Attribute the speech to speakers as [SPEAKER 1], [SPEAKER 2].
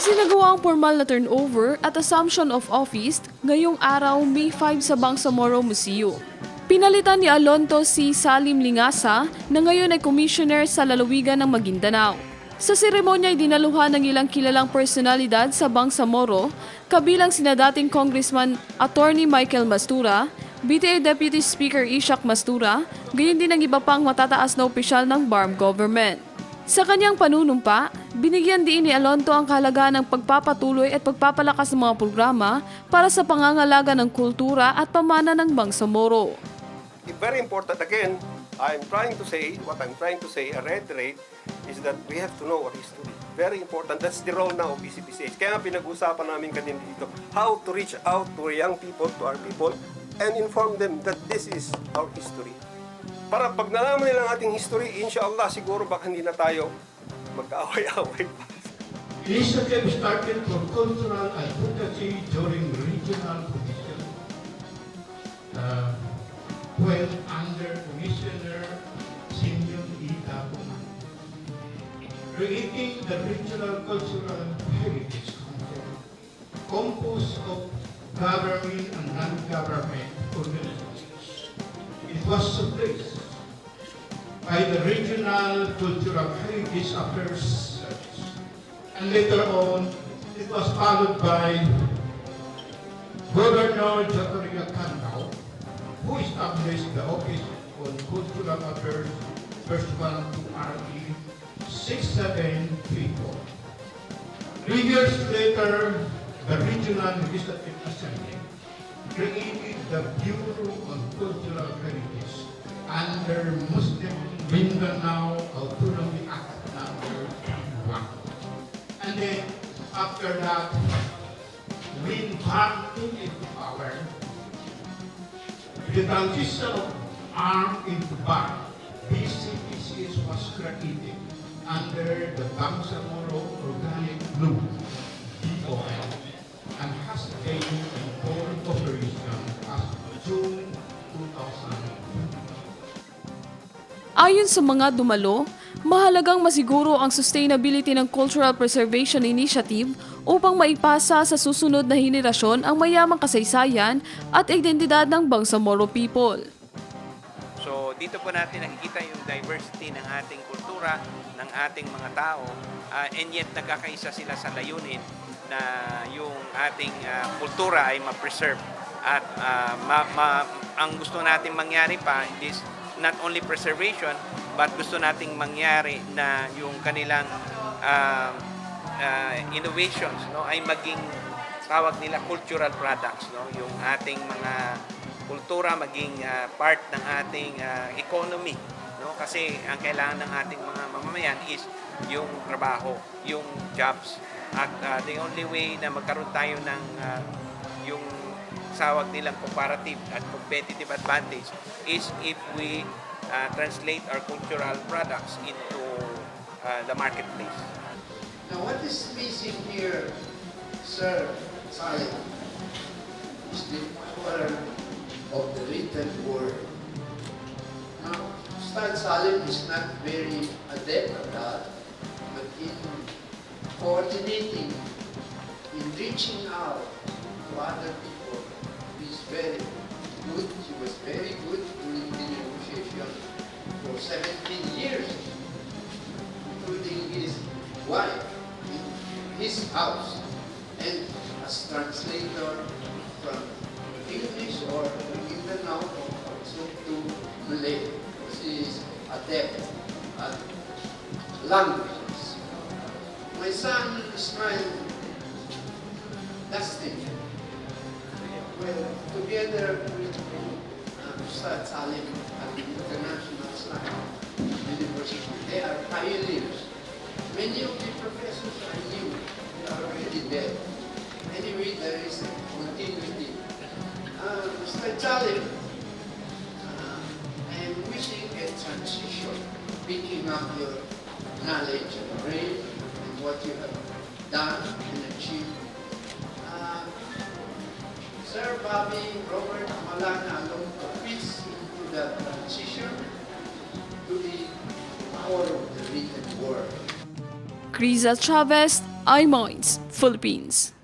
[SPEAKER 1] Isinagawa ang formal na turnover at assumption of office ngayong araw May 5 sa Bangsamoro Museo. Pinalitan ni Alonto si Salim Lingasa na ngayon ay commissioner sa lalawigan ng Maguindanao. Sa seremonya ay dinaluhan ng ilang kilalang personalidad sa Bangsamoro, kabilang sina dating Congressman Attorney Michael Mastura, BTA Deputy Speaker Ishak Mastura, gayon din ang iba pang matataas na opisyal ng BARM government. Sa kanyang panunumpa, binigyan din ni Alonto ang kahalagahan ng pagpapatuloy at pagpapalakas ng mga programa para sa pangangalaga ng kultura at pamana ng Bangsamoro.
[SPEAKER 2] Very important again, I reiterate, is that we have to know our history. Very important. That's the role now of BCPCH. Kaya nga pinag-usapan namin kanina dito, how to reach out to young people, to our people, and inform them that this is our history. Para pag nalaman nila ang ating history, inshallah, siguro baka hindi na tayo magkaaway-away pa.
[SPEAKER 3] Initiative started for cultural advocacy during regional commission when under Commissioner Simeon E. Dapuman. Creating the Regional Cultural Heritage Council, composed of government and non-government organizations. It was replaced by the Regional Cultural Heritage Affairs Service. And later on, it was followed by Governor Zachariah Candao, who established the Office on Cultural Affairs, first one to RE 6734. 3 years later, the Regional Legislative Assembly created the Bureau on Cultural Heritage under Muslim Mindanao Autonomy Act number 1. And then after that, when BARM came into power, the transition of ARM into BARM, BCPCS was created under the Bangsamoro Organic Law, BOL, and has been in full operation as of June 2002.
[SPEAKER 1] Ayon sa mga dumalo, mahalagang masiguro ang sustainability ng Cultural Preservation Initiative upang maipasa sa susunod na henerasyon ang mayamang kasaysayan at identidad ng Bangsamoro people.
[SPEAKER 4] So dito po natin nakikita yung diversity ng ating kultura, ng ating mga tao, and yet nagkakaisa sila sa layunin na yung ating kultura ay ma-preserve. At ang gusto nating mangyari pa is not only preservation, but gusto nating mangyari na yung kanilang innovations, no, ay maging tawag nila cultural products, no, yung ating mga kultura maging part ng ating economy, no, kasi ang kailangan ng ating mga mamamayan is yung trabaho, yung jobs, at the only way na magkaroon tayo ng yung sawag nilang comparative at competitive advantage is if we translate our cultural products into the marketplace.
[SPEAKER 5] Now what is missing here, Sir Salim, is the power of the written word. Now, Ustad Salim is not very adept at that, but in coordinating, in reaching out to other people, he's very good. He was very good during the negotiation for 17 years, including his wife in his house, and as translator from English or Mindanao also to Malay, because he is adept at languages. My son Ismail Dustin, well, together with Ustad Salim at the International Islamic University, they are pioneers. Many of the professors are new, they are already dead. Anyway, there is a continuity. Mr. Salim, I am wishing a transition, picking up your knowledge and brain and what you have done and achieved. Sir Bobby Robert Malana along fits into the transition to the power of the written word.
[SPEAKER 1] Criza Chavez, iMinds Philippines.